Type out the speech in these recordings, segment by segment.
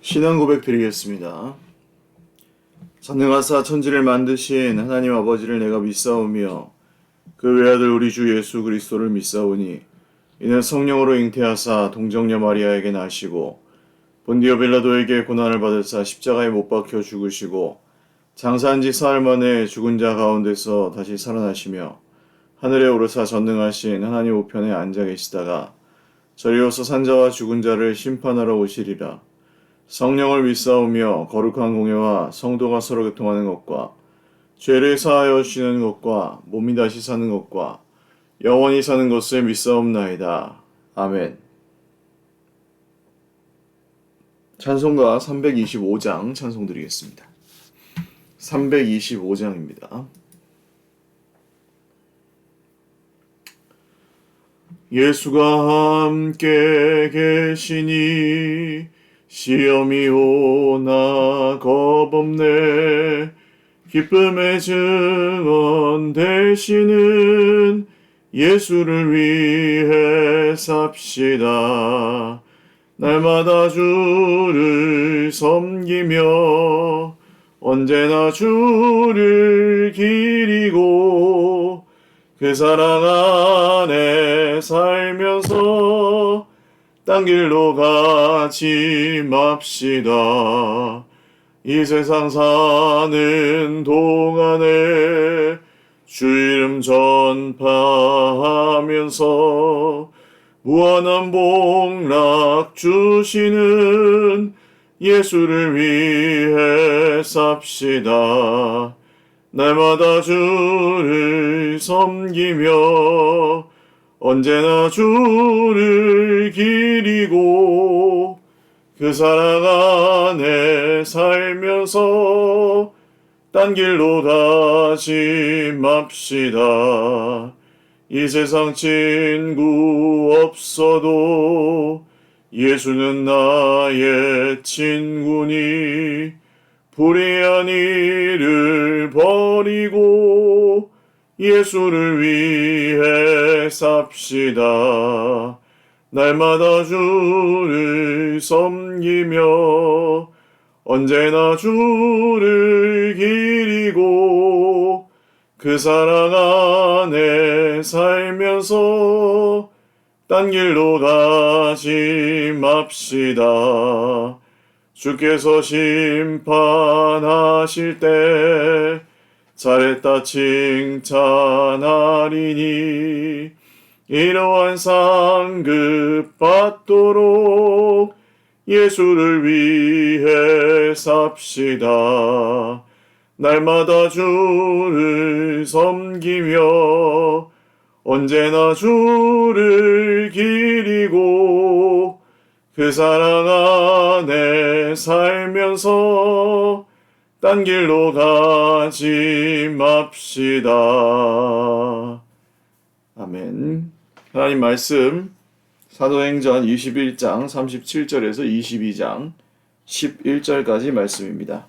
신앙 고백 드리겠습니다. 전능하사 천지를 만드신 하나님 아버지를 내가 믿사오며 그 외아들 우리 주 예수 그리스도를 믿사오니 이는 성령으로 잉태하사 동정녀 마리아에게 나시고 본디오 빌라도에게 고난을 받으사 십자가에 못 박혀 죽으시고 장사한 지 사흘 만에 죽은 자 가운데서 다시 살아나시며 하늘에 오르사 전능하신 하나님 우편에 앉아 계시다가 저리로서 산자와 죽은 자를 심판하러 오시리라. 성령을 믿사오며 거룩한 공예와 성도가 서로 교통하는 것과 죄를 사하여 주시는 것과 몸이 다시 사는 것과 영원히 사는 것을 믿사옵나이다. 아멘. 찬송가 325장 찬송 드리겠습니다. 325장입니다. 예수가 함께 계시니 시험이 오나 겁없네. 기쁨의 증언 되시는 예수를 위해 삽시다. 날마다 주를 섬기며 언제나 주를 기리고 그 사랑 안에 살면서 딴 길로 가지 맙시다. 이 세상 사는 동안에 주 이름 전파하면서 무한한 복락 주시는 예수를 위해 삽시다. 날마다 주를 섬기며 언제나 주를 기리고 그 사랑 안에 살면서 딴 길로 가지 맙시다. 이 세상 친구 없어도 예수는 나의 친구니 불의한 일을 버리고 예수를 위해 삽시다. 날마다 주를 섬기며 언제나 주를 기리고 그 사랑 안에 살면서 딴 길로 가지 맙시다. 주께서 심판하실 때 잘했다 칭찬하리니 이러한 상급 받도록 예수를 위해 삽시다. 날마다 주를 섬기며 언제나 주를 기리고 그 사랑 안에 살면서 딴 길로 가지 맙시다. 아멘. 하나님 말씀 사도행전 21장 37절에서 22장 11절까지 말씀입니다.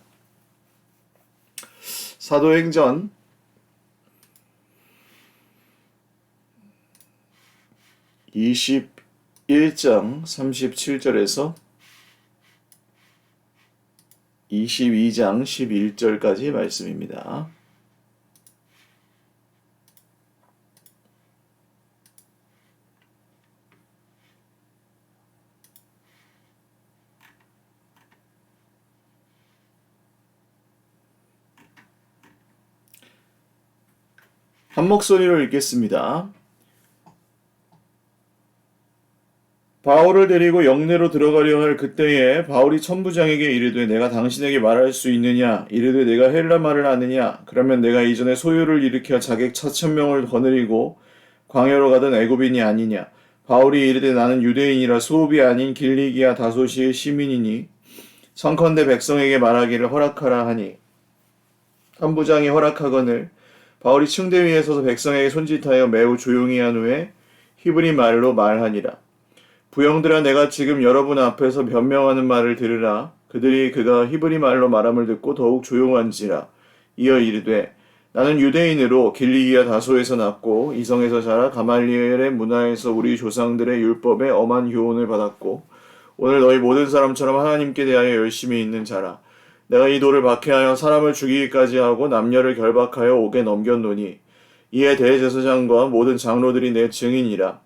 사도행전 21장 37절에서 22장 11절까지 말씀입니다. 한 목소리로 읽겠습니다. 바울을 데리고 영내로 들어가려 할 그때에 바울이 천부장에게 이르되 내가 당신에게 말할 수 있느냐? 이르되 내가 헬라 말을 아느냐? 그러면 내가 이전에 소요를 일으켜 자객 4,000명을 거느리고 광야로 가던 애굽인이 아니냐? 바울이 이르되 나는 유대인이라 수업이 아닌 길리기아 다소시의 시민이니 청컨대 백성에게 말하기를 허락하라 하니 천부장이 허락하거늘 바울이 층대 위에 서서 백성에게 손짓하여 매우 조용히 한 후에 히브리 말로 말하니라. 부형들아 내가 지금 여러분 앞에서 변명하는 말을 들으라. 그들이 그가 히브리 말로 말함을 듣고 더욱 조용한지라. 이어 이르되 나는 유대인으로 길리기아 다소에서 났고 이성에서 자라 가말리엘의 문화에서 우리 조상들의 율법에 엄한 교훈을 받았고 오늘 너희 모든 사람처럼 하나님께 대하여 열심히 있는 자라. 내가 이 돌을 박해하여 사람을 죽이기까지 하고 남녀를 결박하여 옥에 넘겼노니 이에 대제사장과 모든 장로들이 내 증인이라.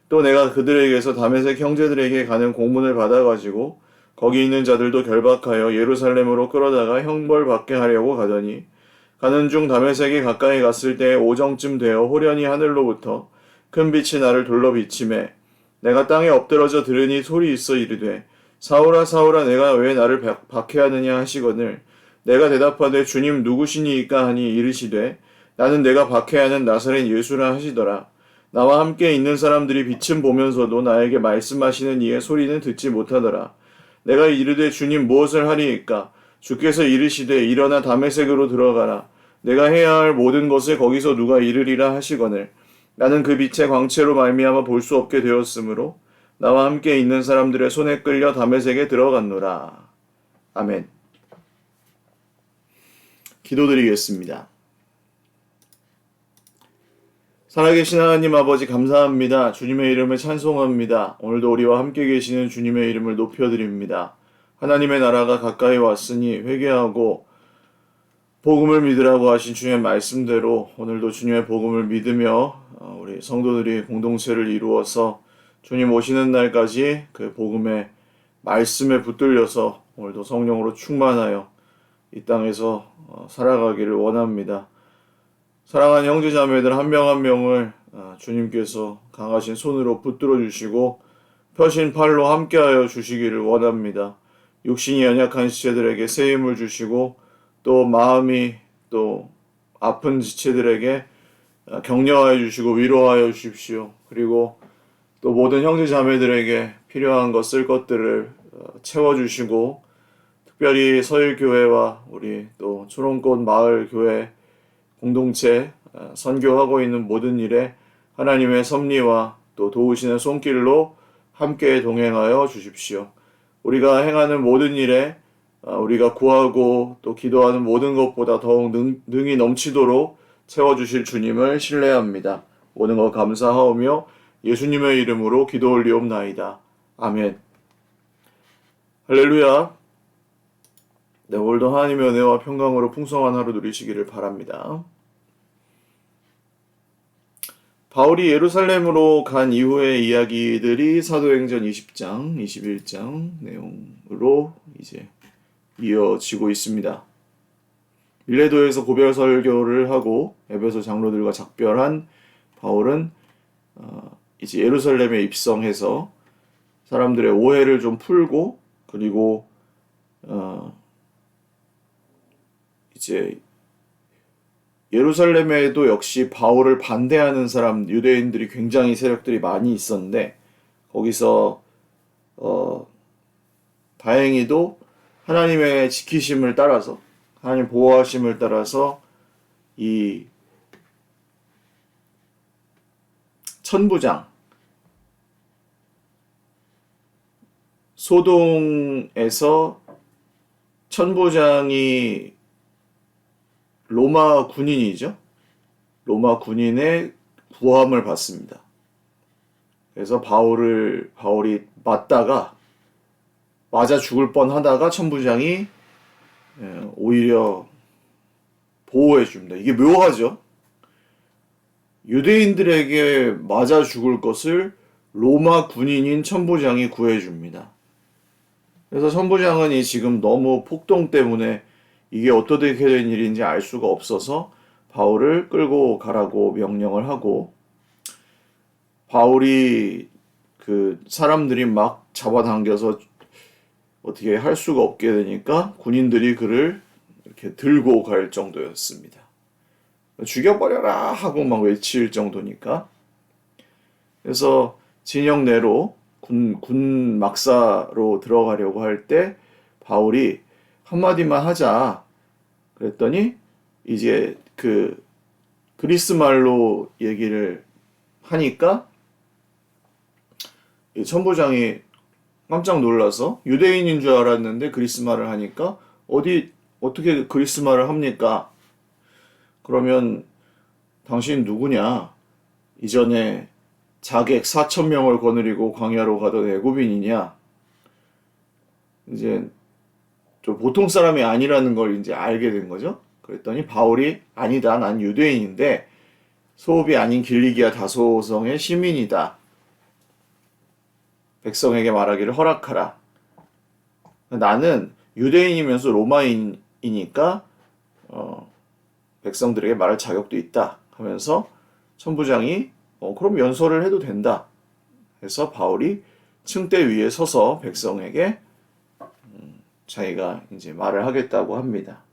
또 내가 그들에게서 다메섹 형제들에게 가는 공문을 받아가지고 거기 있는 자들도 결박하여 예루살렘으로 끌어다가 형벌받게 하려고 가더니 가는 중 다메섹에 가까이 갔을 때 오정쯤 되어 호련히 하늘로부터 큰 빛이 나를 둘러 비치매 내가 땅에 엎드러져 들으니 소리 있어 이르되 사울아 사울아 내가 왜 나를 박해하느냐 하시거늘 내가 대답하되 주님 누구시니이까 하니 이르시되 나는 내가 박해하는 나사렛 예수라 하시더라. 나와 함께 있는 사람들이 빛은 보면서도 나에게 말씀하시는 이의 소리는 듣지 못하더라. 내가 이르되 주님 무엇을 하리이까? 주께서 이르시되 일어나 다메섹으로 들어가라. 내가 해야 할 모든 것을 거기서 누가 이르리라 하시거늘 나는 그 빛의 광채로 말미암아 볼 수 없게 되었으므로 나와 함께 있는 사람들의 손에 끌려 다메섹에 들어갔노라. 아멘. 기도드리겠습니다. 살아계신 하나님 아버지 감사합니다. 주님의 이름을 찬송합니다. 오늘도 우리와 함께 계시는 주님의 이름을 높여드립니다. 하나님의 나라가 가까이 왔으니 회개하고 복음을 믿으라고 하신 주님의 말씀대로 오늘도 주님의 복음을 믿으며 우리 성도들이 공동체를 이루어서 주님 오시는 날까지 그 복음의 말씀에 붙들려서 오늘도 성령으로 충만하여 이 땅에서 살아가기를 원합니다. 사랑하는 형제자매들 한 명 한 명을 주님께서 강하신 손으로 붙들어 주시고 펴신 팔로 함께하여 주시기를 원합니다. 육신이 연약한 지체들에게 새 힘을 주시고 또 마음이 또 아픈 지체들에게 격려하여 주시고 위로하여 주십시오. 그리고 또 모든 형제자매들에게 필요한 것 쓸 것들을 채워주시고 특별히 서일교회와 우리 또 초롱꽃 마을교회 공동체 선교하고 있는 모든 일에 하나님의 섭리와 또 도우시는 손길로 함께 동행하여 주십시오. 우리가 행하는 모든 일에 우리가 구하고 또 기도하는 모든 것보다 더욱 능히 넘치도록 채워주실 주님을 신뢰합니다. 모든 것 감사하오며 예수님의 이름으로 기도 올리옵나이다. 아멘. 할렐루야. 네, 오늘도 하나님의 은혜와 평강으로 풍성한 하루 누리시기를 바랍니다. 바울이 예루살렘으로 간 이후의 이야기들이 사도행전 20장, 21장 내용으로 이제 이어지고 있습니다. 밀레도에서 고별 설교를 하고 에베소 장로들과 작별한 바울은 이제 예루살렘에 입성해서 사람들의 오해를 좀 풀고 그리고 이제 예루살렘에도 역시 바울을 반대하는 사람 유대인들이 굉장히 세력들이 많이 있었는데 거기서 다행히도 하나님의 지키심을 따라서 하나님 보호하심을 따라서 이 천부장 소동에서 천부장이 로마 군인이죠. 로마 군인의 구함을 받습니다. 그래서 바울이 맞아 죽을 뻔 하다가 천부장이 오히려 보호해 줍니다. 이게 묘하죠. 유대인들에게 맞아 죽을 것을 로마 군인인 천부장이 구해 줍니다. 그래서 천부장은 지금 너무 폭동 때문에 이게 어떻게 된 일인지 알 수가 없어서 바울을 끌고 가라고 명령을 하고 바울이 그 사람들이 막 잡아당겨서 어떻게 할 수가 없게 되니까 군인들이 그를 이렇게 들고 갈 정도였습니다. 죽여버려라 하고 막 외칠 정도니까. 그래서 진영 내로 군 막사로 들어가려고 할 때 바울이 한마디만 하자 그랬더니 이제 그 그리스 말로 얘기를 하니까 이 천부장이 깜짝 놀라서 유대인인 줄 알았는데 그리스 말을 하니까 어떻게 그리스 말을 합니까? 그러면 당신 누구냐? 이전에 자객 4,000명을 거느리고 광야로 가던 애굽인이냐? 이제 좀 보통 사람이 아니라는 걸 이제 알게 된 거죠. 그랬더니 바울이 아니다, 난 유대인인데 소읍이 아닌 길리기아 다소성의 시민이다. 백성에게 말하기를 허락하라. 나는 유대인이면서 로마인이니까 백성들에게 말할 자격도 있다 하면서 천부장이 그럼 연설을 해도 된다 해서 바울이 층대 위에 서서 백성에게 자기가 이제 말을 하겠다고 합니다.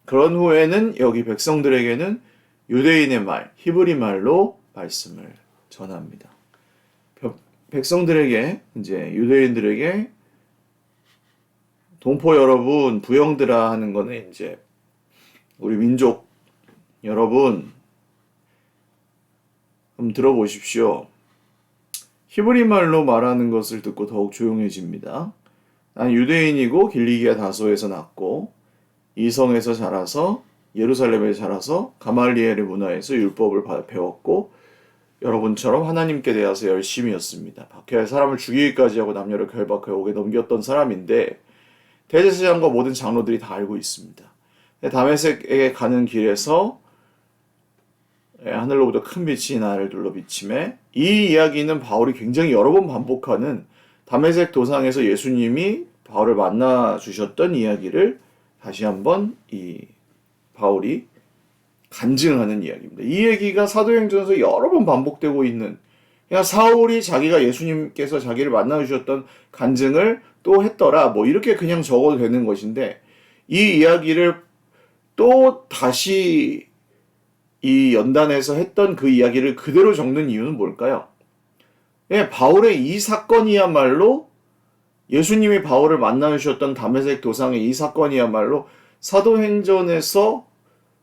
그런 후에는 여기 백성들에게는 유대인의 말, 히브리 말로 말씀을 전합니다. 백성들에게 이제 유대인들에게 동포 여러분, 부형들아 하는 거는 이제 우리 민족 여러분 한번 들어보십시오. 히브리 말로 말하는 것을 듣고 더욱 조용해집니다. 난 유대인이고 길리기아 다소에서 났고 이성에서 자라서 예루살렘에 자라서 가말리엘의 문화에서 율법을 배웠고 여러분처럼 하나님께 대해서 열심이었습니다. 박해할 사람을 죽이기까지 하고 남녀를 결박해 옥에 넘겼던 사람인데 대제사장과 모든 장로들이 다 알고 있습니다. 다메섹에 가는 길에서 하늘로부터 큰 빛이 나를 둘러 비치매 이 이야기는 바울이 굉장히 여러 번 반복하는 다메섹 도상에서 예수님이 바울을 만나 주셨던 이야기를 다시 한번 이 바울이 간증하는 이야기입니다. 이 얘기가 사도행전에서 여러 번 반복되고 있는 그냥 사울이 자기가 예수님께서 자기를 만나 주셨던 간증을 또 했더라 뭐 이렇게 그냥 적어도 되는 것인데 이 이야기를 또 다시 이 연단에서 했던 그 이야기를 그대로 적는 이유는 뭘까요? 예, 바울의 이 사건이야말로 예수님이 바울을 만나 주셨던 다메섹 도상의 이 사건이야말로 사도행전에서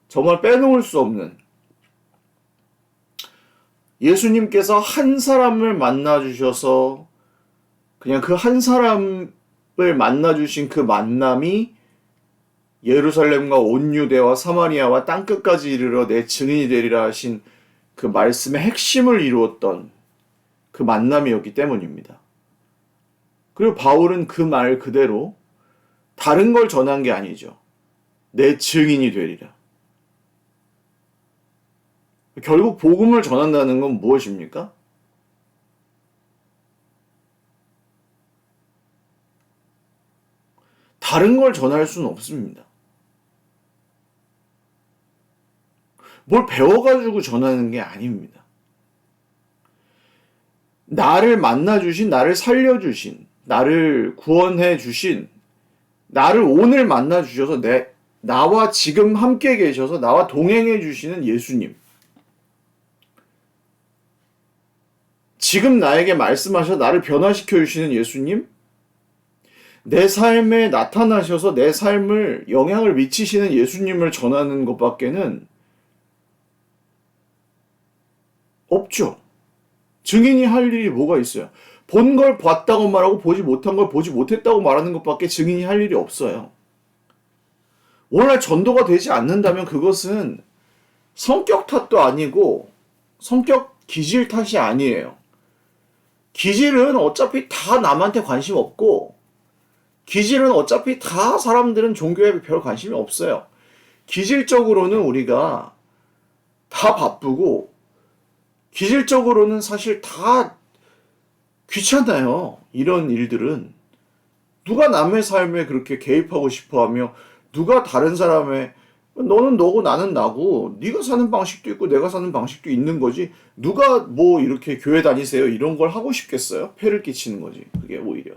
정말 빼놓을 수 없는 예수님께서 한 사람을 만나 주셔서 그냥 그 한 사람을 만나 주신 그 만남이 예루살렘과 온 유대와 사마리아와 땅끝까지 이르러 내 증인이 되리라 하신 그 말씀의 핵심을 이루었던 그 만남이었기 때문입니다. 그리고 바울은 그 말 그대로 다른 걸 전한 게 아니죠. 내 증인이 되리라. 결국 복음을 전한다는 건 무엇입니까? 다른 걸 전할 수는 없습니다. 뭘 배워가지고 전하는 게 아닙니다. 나를 만나주신, 나를 살려주신, 나를 구원해주신, 나를 오늘 만나주셔서 나와 지금 함께 계셔서 나와 동행해주시는 예수님. 지금 나에게 말씀하셔 나를 변화시켜 주시는 예수님, 내 삶에 나타나셔서 내 삶을 영향을 미치시는 예수님을 전하는 것밖에는 없죠. 증인이 할 일이 뭐가 있어요? 본 걸 봤다고 말하고 보지 못한 걸 보지 못했다고 말하는 것밖에 증인이 할 일이 없어요. 오늘날 전도가 되지 않는다면 그것은 성격 탓도 아니고 성격 기질 탓이 아니에요. 기질은 어차피 다 남한테 관심 없고 기질은 어차피 다 사람들은 종교에 별 관심이 없어요. 기질적으로는 우리가 다 바쁘고 기질적으로는 사실 다 귀찮아요. 이런 일들은. 누가 남의 삶에 그렇게 개입하고 싶어하며 누가 다른 사람의 너는 너고 나는 나고 네가 사는 방식도 있고 내가 사는 방식도 있는 거지 누가 뭐 이렇게 교회 다니세요 이런 걸 하고 싶겠어요? 폐를 끼치는 거지. 그게 오히려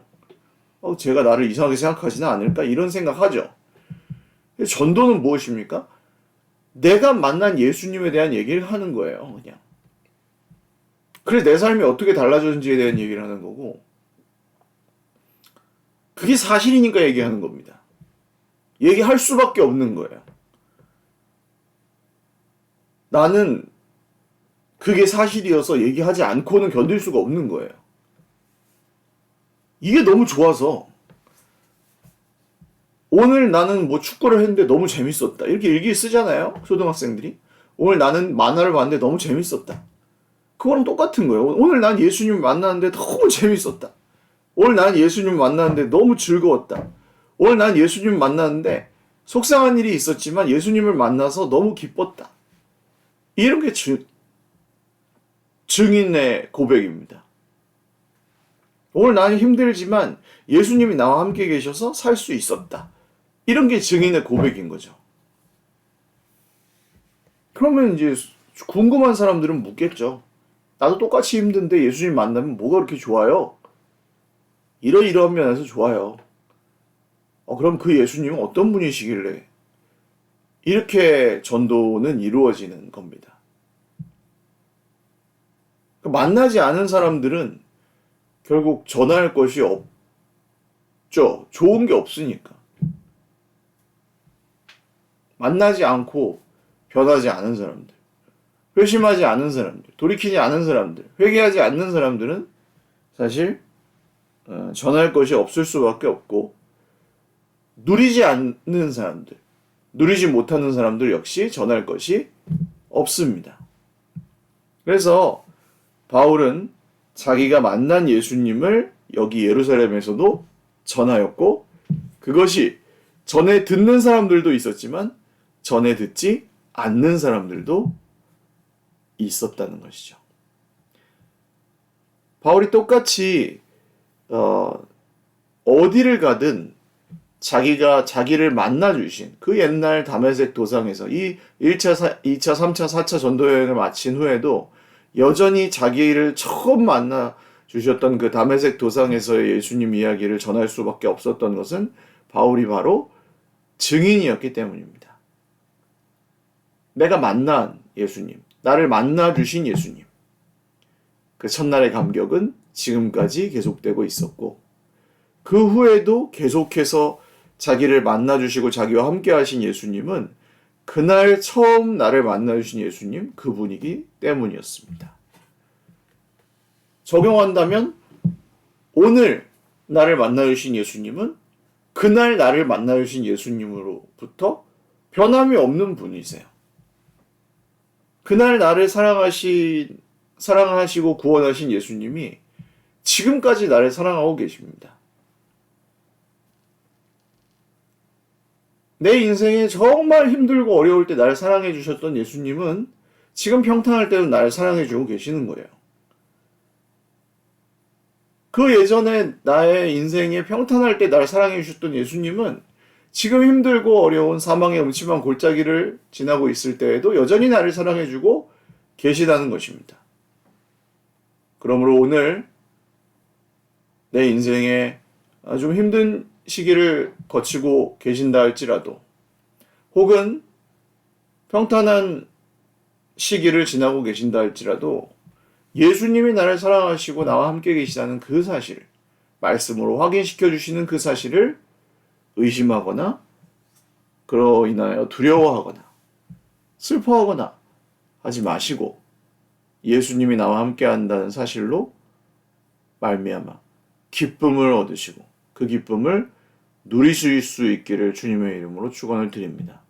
제가 나를 이상하게 생각하지는 않을까 이런 생각하죠. 전도는 무엇입니까? 내가 만난 예수님에 대한 얘기를 하는 거예요. 그냥 그래 내 삶이 어떻게 달라졌는지에 대한 얘기를 하는 거고 그게 사실이니까 얘기하는 겁니다. 얘기할 수밖에 없는 거예요. 나는 그게 사실이어서 얘기하지 않고는 견딜 수가 없는 거예요. 이게 너무 좋아서 오늘 나는 뭐 축구를 했는데 너무 재밌었다. 이렇게 일기 쓰잖아요. 초등학생들이. 오늘 나는 만화를 봤는데 너무 재밌었다. 그거랑 똑같은 거예요. 오늘 난 예수님을 만났는데 너무 재밌었다. 오늘 난 예수님 만났는데 너무 즐거웠다. 오늘 난 예수님 만났는데 속상한 일이 있었지만 예수님을 만나서 너무 기뻤다. 이런 게 증인의 고백입니다. 오늘 나는 힘들지만 예수님이 나와 함께 계셔서 살 수 있었다. 이런 게 증인의 고백인 거죠. 그러면 이제 궁금한 사람들은 묻겠죠. 나도 똑같이 힘든데 예수님 만나면 뭐가 그렇게 좋아요? 이러이러한 면에서 좋아요. 그럼 그 예수님은 어떤 분이시길래 이렇게 전도는 이루어지는 겁니다. 만나지 않은 사람들은 결국 전할 것이 없죠. 좋은 게 없으니까. 만나지 않고 변하지 않은 사람들, 회심하지 않은 사람들, 돌이키지 않은 사람들, 회개하지 않는 사람들은 사실 전할 것이 없을 수밖에 없고, 누리지 않는 사람들, 누리지 못하는 사람들 역시 전할 것이 없습니다. 그래서 바울은 자기가 만난 예수님을 여기 예루살렘에서도 전하였고, 그것이 전에 듣는 사람들도 있었지만 전에 듣지 않는 사람들도 있었다는 것이죠. 바울이 똑같이 어디를 가든 자기가 자기를 만나주신 그 옛날 다메섹 도상에서 이 1차, 2차, 3차, 4차 전도여행을 마친 후에도 여전히 자기를 처음 만나 주셨던 그 다메섹 도상에서의 예수님 이야기를 전할 수밖에 없었던 것은 바울이 바로 증인이었기 때문입니다. 내가 만난 예수님, 나를 만나 주신 예수님, 그 첫날의 감격은 지금까지 계속되고 있었고, 그 후에도 계속해서 자기를 만나 주시고 자기와 함께 하신 예수님은 그날 처음 나를 만나 주신 예수님, 그분이기 때문이었습니다. 적용한다면 오늘 나를 만나 주신 예수님은 그날 나를 만나 주신 예수님으로부터 변함이 없는 분이세요. 그날 나를 사랑하시고 구원하신 예수님이 지금까지 나를 사랑하고 계십니다. 내 인생에 정말 힘들고 어려울 때 나를 사랑해 주셨던 예수님은 지금 평탄할 때도 나를 사랑해 주고 계시는 거예요. 그 예전에 나의 인생에 평탄할 때 나를 사랑해 주셨던 예수님은 지금 힘들고 어려운 사망의 음침한 골짜기를 지나고 있을 때에도 여전히 나를 사랑해 주고 계시다는 것입니다. 그러므로 오늘 내 인생에 좀 힘든 시기를 거치고 계신다 할지라도, 혹은 평탄한 시기를 지나고 계신다 할지라도 예수님이 나를 사랑하시고 나와 함께 계시다는 그 사실, 말씀으로 확인시켜 주시는 그 사실을 의심하거나 그로 인하여 두려워하거나 슬퍼하거나 하지 마시고, 예수님이 나와 함께 한다는 사실로 말미암아 기쁨을 얻으시고 그 기쁨을 누리실 수 있기를 주님의 이름으로 축원을 드립니다.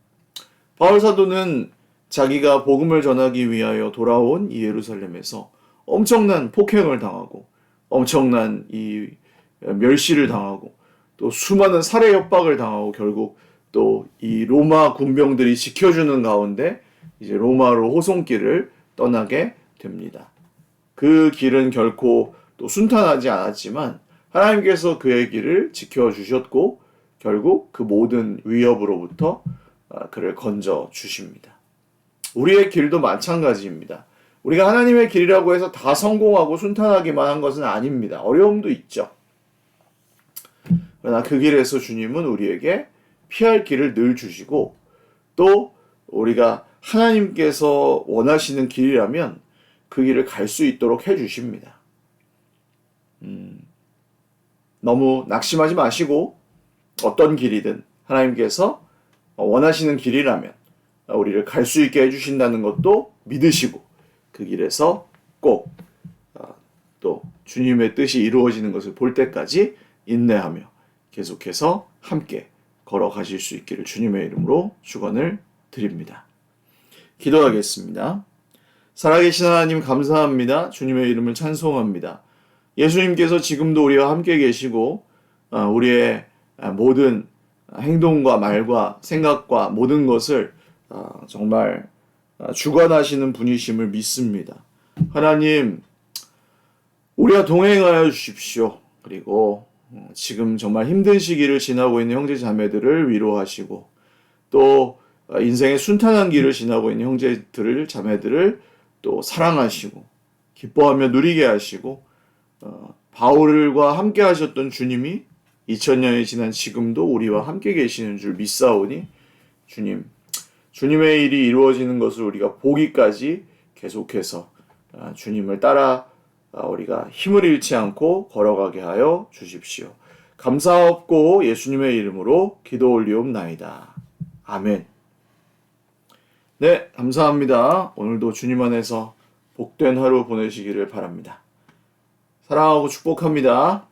바울 사도는 자기가 복음을 전하기 위하여 돌아온 이 예루살렘에서 엄청난 폭행을 당하고 엄청난 이 멸시를 당하고 또 수많은 살해 협박을 당하고 결국 또 이 로마 군병들이 지켜주는 가운데 이제 로마로 호송길을 떠나게 됩니다. 그 길은 결코 또 순탄하지 않았지만 하나님께서 그의 길을 지켜주셨고 결국 그 모든 위협으로부터 그를 건져 주십니다. 우리의 길도 마찬가지입니다. 우리가 하나님의 길이라고 해서 다 성공하고 순탄하기만 한 것은 아닙니다. 어려움도 있죠. 그러나 그 길에서 주님은 우리에게 피할 길을 늘 주시고, 또 우리가 하나님께서 원하시는 길이라면 그 길을 갈 수 있도록 해주십니다. 너무 낙심하지 마시고 어떤 길이든 하나님께서 원하시는 길이라면 우리를 갈 수 있게 해주신다는 것도 믿으시고, 그 길에서 꼭 또 주님의 뜻이 이루어지는 것을 볼 때까지 인내하며 계속해서 함께 걸어가실 수 있기를 주님의 이름으로 축원을 드립니다. 기도하겠습니다. 살아계신 하나님 감사합니다. 주님의 이름을 찬송합니다. 예수님께서 지금도 우리와 함께 계시고 우리의 모든 행동과 말과 생각과 모든 것을 정말 주관하시는 분이심을 믿습니다. 하나님, 우리와 동행하여 주십시오. 그리고 지금 정말 힘든 시기를 지나고 있는 형제 자매들을 위로하시고 또 인생의 순탄한 길을 지나고 있는 형제들을 자매들을 또 사랑하시고 기뻐하며 누리게 하시고 바울과 함께 하셨던 주님이 2000년이 지난 지금도 우리와 함께 계시는 줄 믿사오니 주님의 일이 이루어지는 것을 우리가 보기까지 계속해서 주님을 따라 우리가 힘을 잃지 않고 걸어가게 하여 주십시오. 감사하옵고 예수님의 이름으로 기도 올리옵나이다. 아멘. 네, 감사합니다. 오늘도 주님 안에서 복된 하루 보내시기를 바랍니다. 사랑하고 축복합니다.